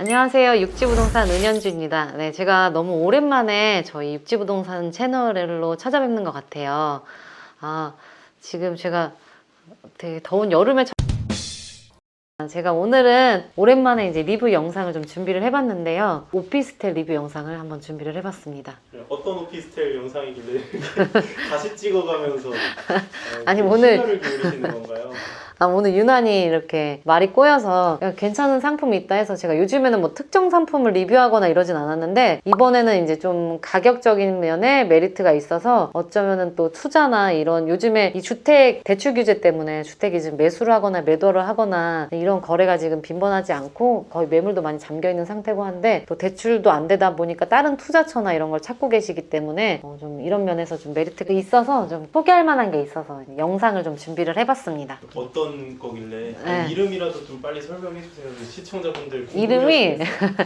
안녕하세요. 육지부동산 은현주입니다. 네, 제가 너무 오랜만에 저희 육지부동산 채널로 찾아뵙는 것 같아요. 지금 제가 되게 더운 여름에 제가 오늘은 오랜만에 이제 리뷰 영상을 좀 준비를 해봤는데요. 오피스텔 리뷰 영상을 한번 준비를 해봤습니다. 어떤 오피스텔 영상이길래 다시 찍어가면서 아니, 오늘 시간을 기울이시는 건가요? 오늘 유난히 이렇게 말이 꼬여서 괜찮은 상품이 있다 해서 제가 요즘에는 뭐 특정 상품을 리뷰하거나 이러진 않았는데 이번에는 이제 좀 가격적인 면에 메리트가 있어서 어쩌면은 또 투자나 이런 요즘에 이 주택 대출 규제 때문에 주택이 지금 매수를 하거나 매도를 하거나 이런 거래가 지금 빈번하지 않고 거의 매물도 많이 잠겨 있는 상태고 한데 또 대출도 안 되다 보니까 다른 투자처나 이런 걸 찾고 계시기 때문에 좀 이런 면에서 좀 메리트가 있어서 좀 소개할 만한 게 있어서 영상을 좀 준비를 해봤습니다. 어떤 거길래 네. 이름이라도 좀 빨리 설명해 주세요. 시청자분들 이름이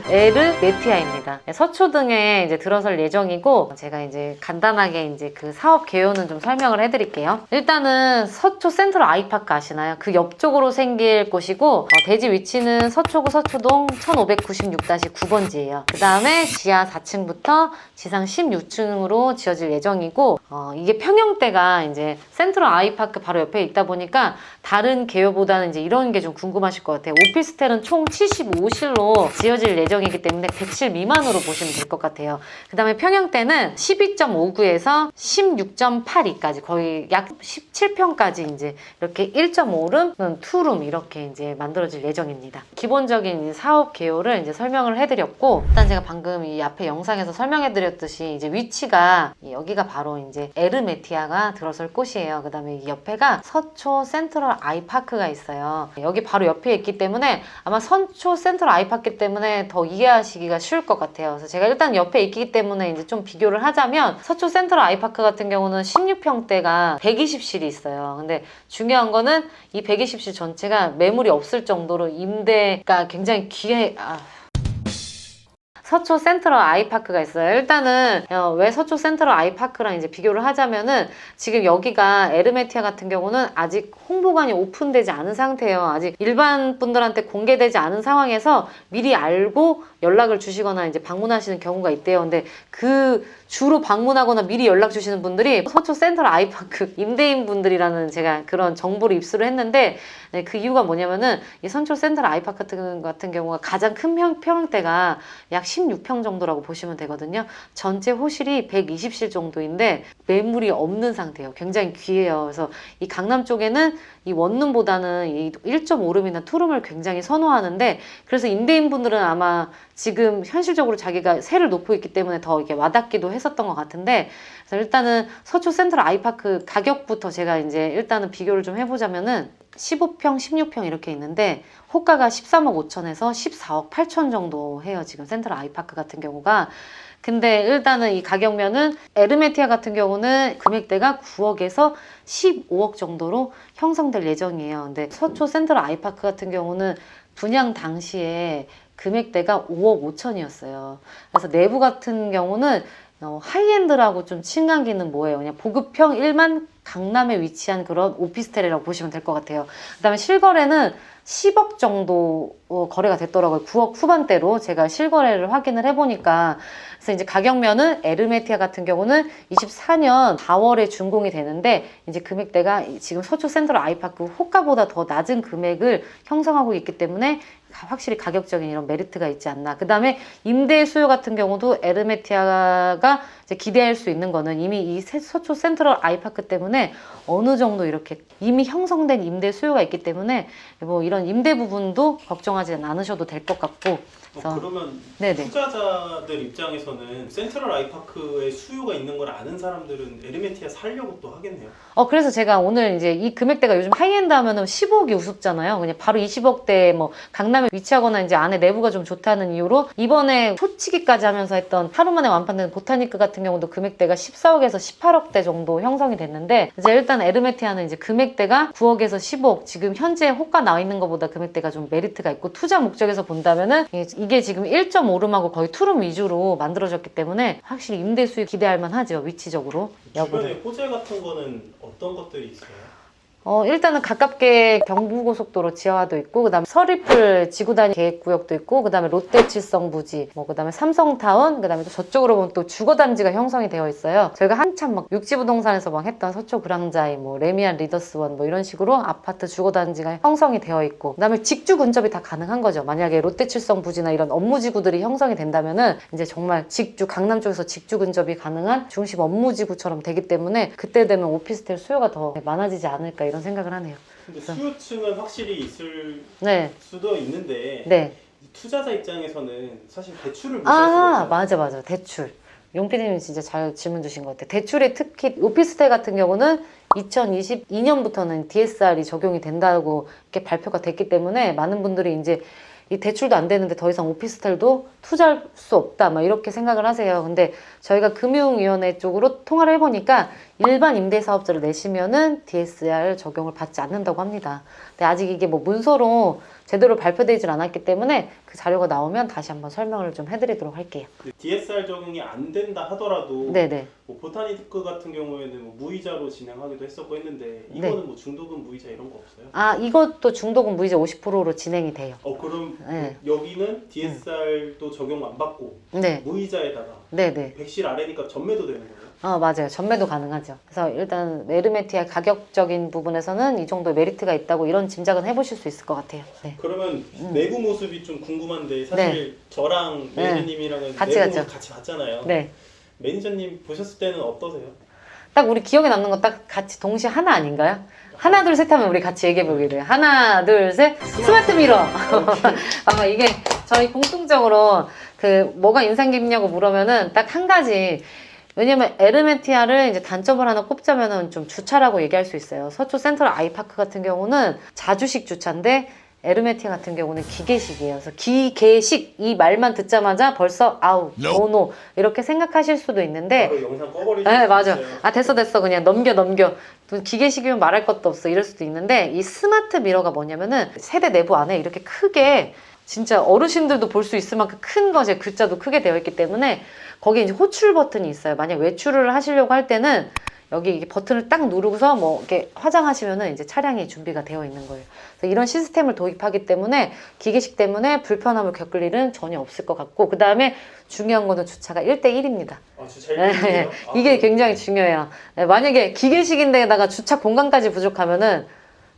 에르메티아입니다. 서초등에 이제 들어설 예정이고 제가 이제 간단하게 이제 그 사업 개요는 좀 설명을 해드릴게요. 일단은 서초 센트럴 아이파크 아시나요? 그 옆쪽으로 생길 곳이고 대지 위치는 서초구 서초동 1596-9번지예요. 그 다음에 지하 4층부터 지상 16층으로 지어질 예정이고 이게 평형대가 이제 센트럴 아이파크 바로 옆에 있다 보니까 다른 개요보다는 이제 이런 게 좀 궁금하실 것 같아요. 오피스텔은 총 75실로 지어질 예정이기 때문에 100실 미만으로 보시면 될 것 같아요. 그 다음에 평형대는 12.59에서 16.82까지 거의 약 17평까지 이제 이렇게 1.5룸, 2룸 이렇게 이제 만들어질 예정입니다. 기본적인 사업 개요를 이제 설명을 해드렸고 일단 제가 방금 이 앞에 영상에서 설명해드렸듯이 이제 위치가 여기가 바로 이제 에르메티아가 들어설 곳이에요. 그 다음에 이 옆에가 서초 센트럴 아이파크가 있어요. 여기 바로 옆에 있기 때문에 아마 서초 센트럴 아이파크 때문에 더 이해하시기가 쉬울 것 같아요. 그래서 제가 일단 옆에 있기 때문에 이제 좀 비교를 하자면 서초 센트럴 아이파크 같은 경우는 16평대가 120실이 있어요. 근데 중요한 거는 이 120실 전체가 매물이 없을 정도로 임대가 굉장히 서초 센트럴 아이파크가 있어요. 일단은 왜 서초 센트럴 아이파크랑 이제 비교를 하자면은 지금 여기가 에르메티아 같은 경우는 아직 홍보관이 오픈되지 않은 상태예요. 아직 일반 분들한테 공개되지 않은 상황에서 미리 알고 연락을 주시거나 이제 방문하시는 경우가 있대요. 근데 그 주로 방문하거나 미리 연락 주시는 분들이 서초 센트럴 아이파크 임대인 분들이라는 제가 그런 정보를 입수를 했는데 그 이유가 뭐냐면은 이 서초 센트럴 아이파크 같은 경우가 가장 큰 평형대가 약 16평 정도라고 보시면 되거든요. 전체 호실이 120실 정도인데 매물이 없는 상태예요. 굉장히 귀해요. 그래서 이 강남 쪽에는 이 원룸보다는 이 1.5룸이나 2룸을 굉장히 선호하는데 그래서 임대인분들은 아마 지금 현실적으로 자기가 세를 놓고 있기 때문에 더 이렇게 와닿기도 했었던 것 같은데 그래서 일단은 서초 센트럴 아이파크 가격부터 제가 이제 일단은 비교를 좀 해보자면은 15평, 16평 이렇게 있는데 호가가 13억 5천에서 14억 8천 정도 해요. 지금 센트럴 아이파크 같은 경우가. 근데 일단은 이 가격면은 에르메티아 같은 경우는 금액대가 9억에서 15억 정도로 형성될 예정이에요. 근데 서초 센트럴 아이파크 같은 경우는 분양 당시에 금액대가 5억 5천이었어요. 그래서 내부 같은 경우는 하이엔드라고 좀 칭하기는 뭐예요? 그냥 보급형 1만 강남에 위치한 그런 오피스텔이라고 보시면 될 것 같아요. 그 다음에 실거래는 10억 정도 거래가 됐더라고요. 9억 후반대로 제가 실거래를 확인을 해보니까 그래서 이제 가격면은 에르메티아 같은 경우는 24년 4월에 준공이 되는데 이제 금액대가 지금 서초 센트럴 아이파크 호가보다 더 낮은 금액을 형성하고 있기 때문에 확실히 가격적인 이런 메리트가 있지 않나. 그 다음에 임대 수요 같은 경우도 에르메티아가 이제 기대할 수 있는 거는 이미 이 서초 센트럴 아이파크 때문에 어느 정도 이렇게 이미 형성된 임대 수요가 있기 때문에 뭐 이런 임대 부분도 걱정하지 않으셔도 될 것 같고. 그러면 네네. 투자자들 입장에서는 센트럴 아이파크에 수요가 있는 걸 아는 사람들은 에르메티아 살려고 또 하겠네요. 그래서 제가 오늘 이제 이 금액대가 요즘 하이엔드 하면은 15억이 우습잖아요. 그냥 바로 20억대 뭐 강남에 위치하거나 이제 안에 내부가 좀 좋다는 이유로 이번에 초치기까지 하면서 했던 하루 만에 완판된 보타니크 같은 경우도 금액대가 14억에서 18억대 정도 형성이 됐는데 이제 일단 에르메티아는 이제 금액대가 9억에서 15억 지금 현재 호가 나와 있는 것보다 금액대가 좀 메리트가 있고 투자 목적에서 본다면은 이게 지금 1.5룸하고 거의 2룸 위주로 만들어졌기 때문에 확실히 임대 수익 기대할 만하죠. 위치적으로. 주변에 호재 같은 거는 어떤 것들이 있어요? 일단은 가깝게 경부고속도로 지하화도 있고, 그 다음에 서리풀 지구단위 계획구역도 있고, 그 다음에 롯데칠성 부지, 그 다음에 삼성타운, 그 다음에 또 저쪽으로 보면 또 주거단지가 형성이 되어 있어요. 저희가 한참 막 육지부동산에서 막 했던 서초그랑자이, 레미안 리더스원 이런 식으로 아파트 주거단지가 형성이 되어 있고, 그 다음에 직주 근접이 다 가능한 거죠. 만약에 롯데칠성 부지나 이런 업무지구들이 형성이 된다면은 이제 정말 직주, 강남 쪽에서 직주 근접이 가능한 중심 업무지구처럼 되기 때문에 그때 되면 오피스텔 수요가 더 많아지지 않을까 이런 생각을 하네요. 근데 수요층은 확실히 있을 네. 수도 있는데 네. 투자자 입장에서는 사실 대출을 무시할 수가 없잖아요. 맞아. 대출. 용피디님 진짜 잘 질문 주신 것 같아요. 대출이 특히 오피스텔 같은 경우는 2022년부터는 DSR이 적용이 된다고 이렇게 발표가 됐기 때문에 많은 분들이 이제 이 대출도 안 되는데 더 이상 오피스텔도 투자할 수 없다 이렇게 생각을 하세요. 근데 저희가 금융위원회 쪽으로 통화를 해보니까 일반 임대사업자를 내시면은 DSR 적용을 받지 않는다고 합니다. 근데 아직 이게 문서로 제대로 발표되질 않았기 때문에 그 자료가 나오면 다시 한번 설명을 좀 해드리도록 할게요. DSR 적용이 안 된다 하더라도 네네. 보타니크 같은 경우에는 무이자로 진행하기도 했었고 했는데 이거는 중도금 무이자 이런 거 없어요? 이것도 중도금 무이자 50%로 진행이 돼요. 그럼 네. 여기는 DSR도 적용 안 받고 네. 무이자에다가 네네. 100실 아래니까 전매도 되는 거예요? 맞아요. 전매도 가능하죠. 그래서 일단 에르메티아 가격적인 부분에서는 이 정도 메리트가 있다고 이런 짐작은 해보실 수 있을 것 같아요. 네. 그러면 내부 모습이 좀 궁금한데 사실 저랑 매니저님이랑은 같이 내부 갔죠. 모습 같이 봤잖아요. 네. 매니저님 보셨을 때는 어떠세요? 딱 우리 기억에 남는 거 딱 같이 동시에 하나 아닌가요? 하나 둘 셋 하면 우리 같이 얘기해 보기로 해요. 하나 둘 셋 스마트 미러. 아마 이게 저희 공통적으로 뭐가 인상 깊냐고 물으면은 딱 한 가지. 왜냐면 에르메티아를 이제 단점을 하나 꼽자면은 좀 주차라고 얘기할 수 있어요. 서초 센트럴 아이파크 같은 경우는 자주식 주차인데 에르메티아 같은 경우는 기계식이에요. 그래서 기계식 이 말만 듣자마자 벌써 노 이렇게 생각하실 수도 있는데 바로 영상 꺼버리죠. 네, 맞아. 됐어 그냥 넘겨. 또 기계식이면 말할 것도 없어 이럴 수도 있는데 이 스마트 미러가 뭐냐면은 세대 내부 안에 이렇게 크게 진짜 어르신들도 볼 수 있을 만큼 큰 거제 글자도 크게 되어 있기 때문에 거기에 이제 호출 버튼이 있어요. 만약 외출을 하시려고 할 때는 여기 이게 버튼을 딱 누르고서 이렇게 화장하시면은 이제 차량이 준비가 되어 있는 거예요. 그래서 이런 시스템을 도입하기 때문에 기계식 때문에 불편함을 겪을 일은 전혀 없을 것 같고, 그 다음에 중요한 거는 주차가 1대1입니다. 주차 1대1이요? 이게 굉장히 중요해요. 만약에 기계식인데다가 주차 공간까지 부족하면은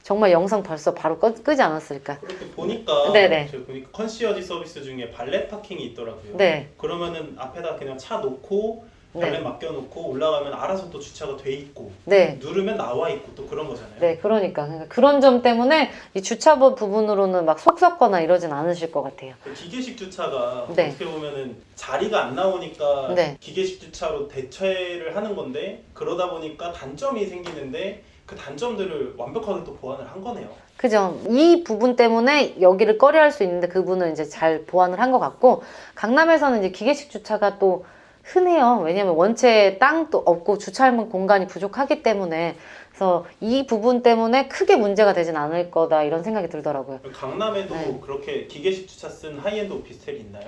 정말 영상 벌써 바로 끄지 않았을까. 그렇게 보니까 네네. 제가 보니까 컨시어지 서비스 중에 발렛 파킹이 있더라고요. 네. 그러면은 앞에다 그냥 차 놓고 발렛 맡겨놓고 올라가면 알아서 또 주차가 돼 있고 네. 누르면 나와 있고 또 그런 거잖아요. 네, 그러니까 그런 점 때문에 이 주차부 부분으로는 막 속 썩거나 이러진 않으실 것 같아요. 기계식 주차가 네. 어떻게 보면은 자리가 안 나오니까 네. 기계식 주차로 대체를 하는 건데 그러다 보니까 단점이 생기는데 그 단점들을 완벽하게 또 보완을 한 거네요. 그죠. 이 부분 때문에 여기를 꺼려할 수 있는데 그분은 이제 잘 보완을 한 것 같고, 강남에서는 이제 기계식 주차가 또 흔해요. 왜냐면 원체 땅도 없고 주차할 공간이 부족하기 때문에. 그래서 이 부분 때문에 크게 문제가 되진 않을 거다 이런 생각이 들더라고요. 강남에도 네. 그렇게 기계식 주차 쓴 하이엔드 오피스텔이 있나요?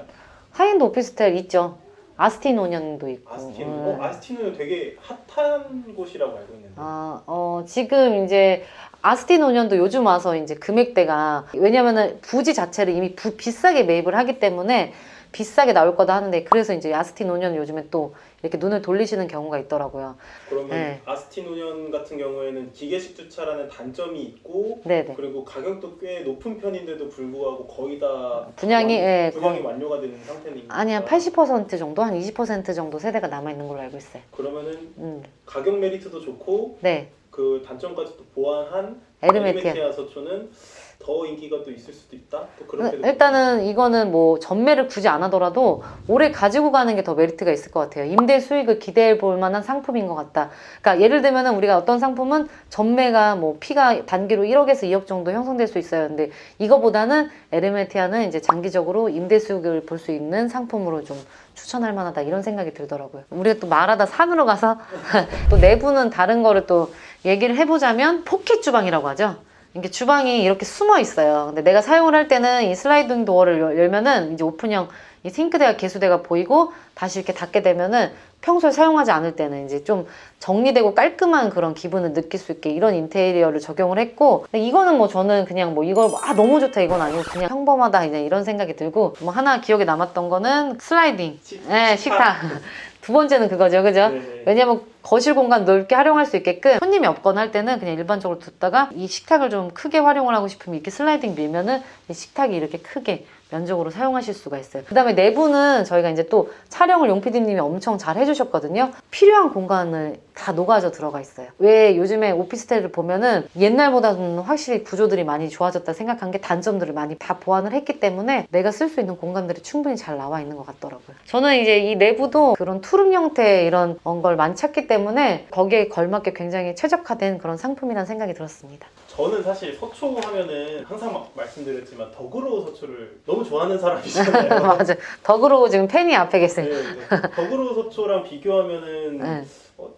하이엔드 오피스텔 있죠. 아스틴 오년도 있고. 아스틴은 되게 핫한 곳이라고 알고 있는데. 지금 이제 아스틴 오년도 요즘 와서 이제 금액대가, 왜냐면은 부지 자체를 이미 비싸게 매입을 하기 때문에 비싸게 나올 거다 하는데, 그래서 이제 아스틴 오년 요즘에 또 이렇게 눈을 돌리시는 경우가 있더라고요. 그러면 네. 아스틴 오년 같은 경우에는 기계식 주차라는 단점이 있고, 네네. 그리고 가격도 꽤 높은 편인데도 불구하고 거의 다 분양이 완료가 되는 상태입니다. 아니 한 80% 정도, 한 20% 정도 세대가 남아 있는 걸로 알고 있어요. 그러면은 가격 메리트도 좋고, 네. 그 단점까지 또 보완한 에르메티아 서초는 더 인기가 또 있을 수도 있다. 또 그렇게 일단은 이거는 전매를 굳이 안 하더라도 오래 가지고 가는 게 더 메리트가 있을 것 같아요. 임대 수익을 기대해 볼 만한 상품인 것 같다. 그러니까 예를 들면은 우리가 어떤 상품은 전매가 피가 단기로 1억에서 2억 정도 형성될 수 있어요. 근데 이거보다는 에르메티아는 이제 장기적으로 임대 수익을 볼 수 있는 상품으로 좀 추천할 만하다 이런 생각이 들더라고요. 우리가 또 말하다 산으로 가서 또 내부는 다른 거를 또 얘기를 해보자면 포켓 주방이라고 하죠. 이게 주방이 이렇게 숨어 있어요. 근데 내가 사용을 할 때는 이 슬라이딩 도어를 열면은 이제 오픈형 이 싱크대가 개수대가 보이고 다시 이렇게 닫게 되면은 평소에 사용하지 않을 때는 이제 좀 정리되고 깔끔한 그런 기분을 느낄 수 있게 이런 인테리어를 적용을 했고, 근데 이거는 뭐 저는 그냥 뭐 이걸 너무 좋다 이건 아니고 그냥 평범하다 그냥 이런 생각이 들고, 뭐 하나 기억에 남았던 거는 슬라이딩 식탁. 두 번째는 그거죠, 그죠? 네네. 왜냐면 거실 공간 넓게 활용할 수 있게끔 손님이 없거나 할 때는 그냥 일반적으로 뒀다가 이 식탁을 좀 크게 활용을 하고 싶으면 이렇게 슬라이딩 밀면은 이 식탁이 이렇게 크게 면적으로 사용하실 수가 있어요. 그 다음에 내부는 저희가 이제 또 촬영을 용PD님이 엄청 잘 해주셨거든요. 필요한 공간을 다 녹아져 들어가 있어요. 왜 요즘에 오피스텔을 보면은 옛날보다는 확실히 구조들이 많이 좋아졌다 생각한 게 단점들을 많이 다 보완을 했기 때문에 내가 쓸 수 있는 공간들이 충분히 잘 나와 있는 것 같더라고요. 저는 이제 이 내부도 그런 투룸 형태의 이런 걸 많이 찾기 때문에 거기에 걸맞게 굉장히 최적화된 그런 상품이라는 생각이 들었습니다. 저는 사실 서초 하면은 항상 막 말씀드렸지만 더그로우 서초를 너무 좋아하는 사람이잖아요. 맞아. 덕으로 지금 팬이 앞에 계세요. 네, 네. 더그로우 서초랑 비교하면은 네.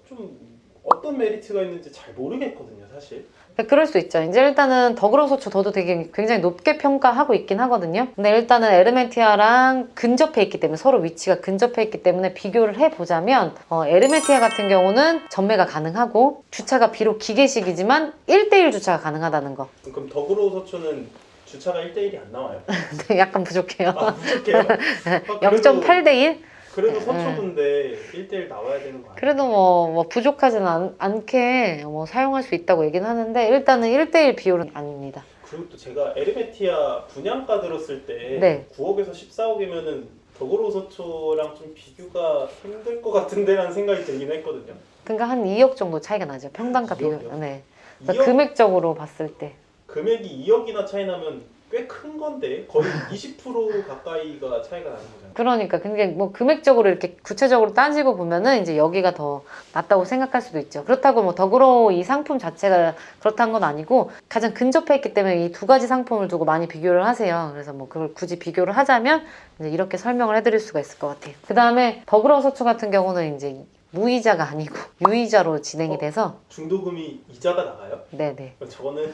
좀 어떤 메리트가 있는지 잘 모르겠거든요, 사실. 그럴 수 있죠. 이제 일단은 더그로우 서초 저도 되게 굉장히 높게 평가하고 있긴 하거든요. 근데 일단은 에르메티아랑 근접해 있기 때문에 서로 위치가 근접해 있기 때문에 비교를 해보자면 에르메티아 같은 경우는 전매가 가능하고 주차가 비록 기계식이지만 1대1 주차가 가능하다는 거. 그럼 더그로우 서초는 주차가 1대1이 안 나와요? 약간 부족해요. 아, 부족해요? 0.8대1? 그래도 서초군데 1대1 나와야 되는 거 아니에요? 그래도 뭐 부족하지는 않게 뭐 사용할 수 있다고 얘기는 하는데 일단은 1대1 비율은 아닙니다. 그리고 또 제가 에르메티아 분양가 들었을 때 네. 9억에서 14억이면은 더그로우 서초랑 좀 비교가 힘들 것 같은데라는 생각이 들긴 했거든요. 그러니까 한 2억 정도 차이가 나죠. 평당가 2억 이요? 비율. 네. 2억, 그러니까 금액적으로 봤을 때. 금액이 2억이나 차이 나면 꽤 큰 건데 거의 20% 가까이가 차이가 나는 거잖아요. 그러니까 굉장히 뭐 금액적으로 이렇게 구체적으로 따지고 보면은 이제 여기가 더 낫다고 생각할 수도 있죠. 그렇다고 뭐 더그로우 이 상품 자체가 그렇다는 건 아니고 가장 근접해 있기 때문에 이 두 가지 상품을 두고 많이 비교를 하세요. 그래서 뭐 그걸 굳이 비교를 하자면 이제 이렇게 설명을 해드릴 수가 있을 것 같아요. 그 다음에 더그로우 서초 같은 경우는 이제 무이자가 아니고 유이자로 진행이 돼서 중도금이 이자가 나가요? 네네. 저거는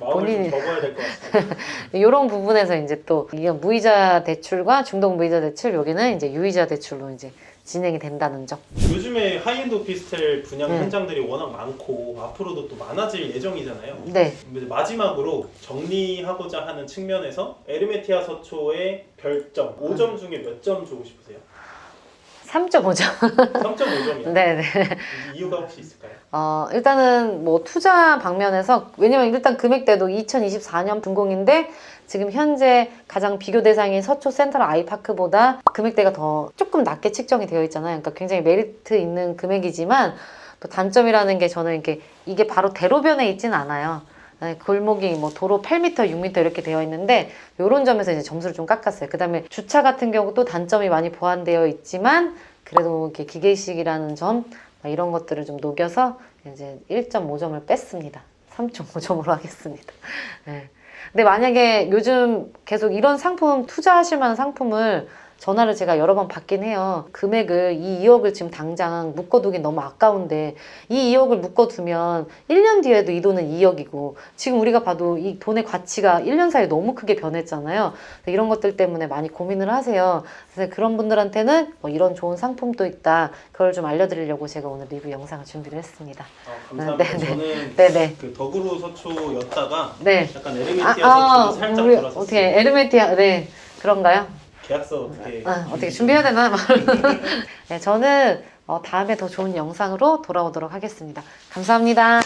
마음을 좀 접어야 될 것 같습니다. 이런 부분에서 이제 또 이게 무이자 대출과 중동 무이자 대출 여기는 이제 유이자 대출로 이제 진행이 된다는 점. 요즘에 하이엔드 오피스텔 분양 네. 현장들이 워낙 많고 앞으로도 또 많아질 예정이잖아요. 네. 근데 마지막으로 정리하고자 하는 측면에서 에르메티아 서초의 별점 5점 중에 몇 점 주고 싶으세요? 3.5점. 3.5점이요. 네네. 이유가 혹시 있을까요? 일단은 뭐 투자 방면에서 왜냐면 일단 금액대도 2024년 분공인데 지금 현재 가장 비교 대상인 서초 센트럴 아이파크보다 금액대가 더 조금 낮게 측정이 되어 있잖아요. 그러니까 굉장히 메리트 있는 금액이지만 또 단점이라는 게 저는 이게 바로 대로변에 있지는 않아요. 골목이 뭐 도로 8m, 6m 이렇게 되어 있는데 이런 점에서 이제 점수를 좀 깎았어요. 그 다음에 주차 같은 경우도 단점이 많이 보완되어 있지만 그래도 이렇게 기계식이라는 점 이런 것들을 좀 녹여서 이제 1.5점을 뺐습니다. 3.5점으로 하겠습니다. 네. 근데 만약에 요즘 계속 이런 상품 투자하실 만한 상품을 전화를 제가 여러 번 받긴 해요. 금액을 이 2억을 지금 당장 묶어두긴 너무 아까운데 이 2억을 묶어두면 1년 뒤에도 이 돈은 2억이고 지금 우리가 봐도 이 돈의 가치가 1년 사이에 너무 크게 변했잖아요. 이런 것들 때문에 많이 고민을 하세요. 그래서 그런 분들한테는 뭐 이런 좋은 상품도 있다. 그걸 좀 알려드리려고 제가 오늘 리뷰 영상을 준비를 했습니다. 감사합니다. 네네. 저는 네네. 그 더그로우 서초였다가 네. 약간 에르메티아 서초로 살짝 우리 돌았었어요. 어떻게 에르메티아 네 그런가요? 계약서 어떻게 준비해야 되나? 네, 저는 다음에 더 좋은 영상으로 돌아오도록 하겠습니다. 감사합니다.